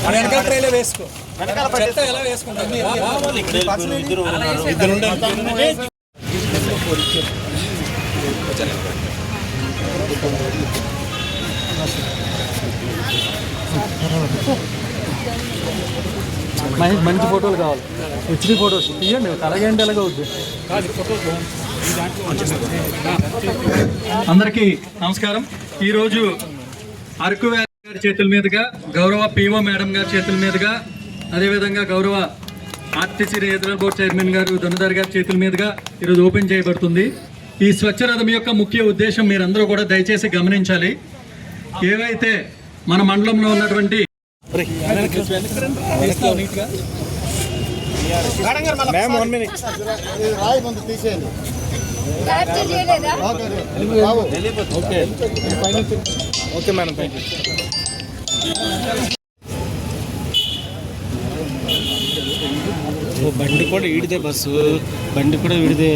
వెనకాల ట్రైలో వేసుకో, చెత్త ఎలా వేసుకుంటాం. మంచి ఫోటోలు కావాలి, హెచ్డి ఫోటోస్ తీయండి, కలగండి ఎలాగ అవుద్ది. అందరికీ నమస్కారం. ఈరోజు అరకు వ్యాలీ గారి చేతుల మీదుగా, గౌరవ పిఓ మేడం గారి చేతుల మీదుగా, అదేవిధంగా గౌరవ ఆర్టీసీ రీజనల్ బోర్డు చైర్మన్ గారు ధనుధర్ గారి చేతుల మీదుగా ఈరోజు ఓపెన్ చేయబడుతుంది. ఈ స్వచ్ఛ రథం యొక్క ముఖ్య ఉద్దేశం మీరందరూ కూడా దయచేసి గమనించాలి. ఏవైతే మన మండలంలో ఉన్నటువంటి ఓకే మేడం, బండి కూడా ఈడిదే, బస్సు బండి కూడా విడిదే,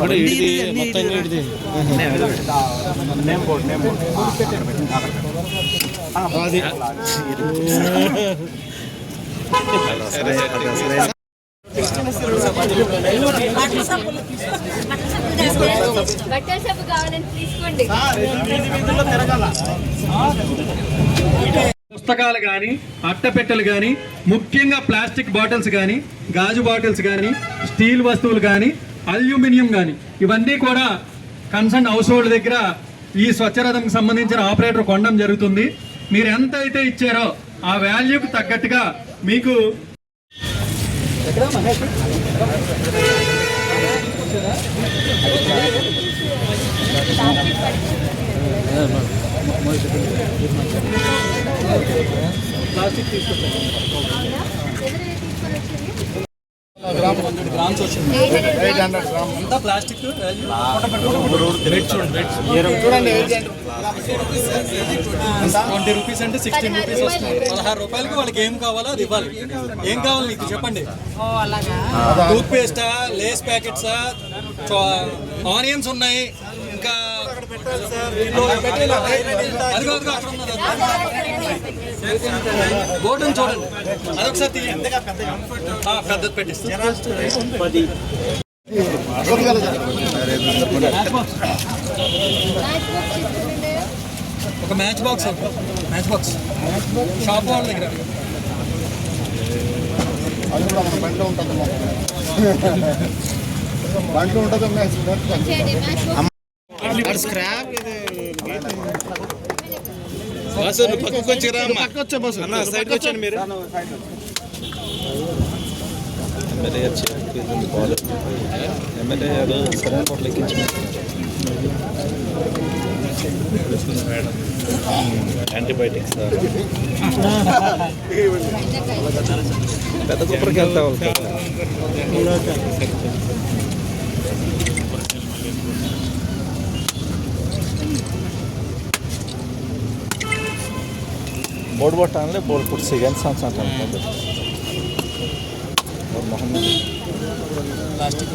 కూడా ఈడిదే, మొత్తంగా ఈడిదే. పుస్తకాలు కానీ, అట్టపెట్టెలు కానీ, ముఖ్యంగా ప్లాస్టిక్ బాటిల్స్ కానీ, గాజు బాటిల్స్ కానీ, స్టీల్ వస్తువులు కానీ, అల్యూమినియం కానీ, ఇవన్నీ కూడా కన్సర్న్ హౌస్ హోల్డ్ దగ్గర ఈ స్వచ్ఛరథంకి సంబంధించిన ఆపరేటర్ కొనడం జరుగుతుంది. మీరు ఎంత అయితే ఇచ్చారో ఆ వాల్యూకి తగ్గట్టుగా మీకు ప్లాస్టిక్ గ్రామ్స్ వచ్చింది, 800 గ్రామ్స్ అంతా ప్లాస్టిక్. చూడండి, 20 రూపీస్ అంటే 16 రూపీస్ వస్తుంది. 16 రూపాయలకి వాళ్ళకి ఏం కావాలో అది ఇవ్వాలి. ఏం కావాలి నీకు చెప్పండి. టూత్ పేస్టా, లేస్ ప్యాకెట్సా, ఆనియన్స్ ఉన్నాయి, ఇంకా బోర్డుని చూడండి, అదొకసారి తీయండి, పెద్దది పెట్టిస్తాను. ఒక మ్యాచ్ బాక్స్, షాప్ వాళ్ళ దగ్గర స్క్రాప్ పక్కకు వచ్చా బస్సు, సైడ్కి వచ్చాను మీరు. ఎమ్మెల్యే గారు సరైన పొట్లు ఎక్కించారు. యాంటీబయాటిక్స్ పెద్ద కుప్పరికి వెళ్తా बोर्ड बोट आनले बोर्ड कुछ सेकंड सांस आता है और मोहम्मद प्लास्टिक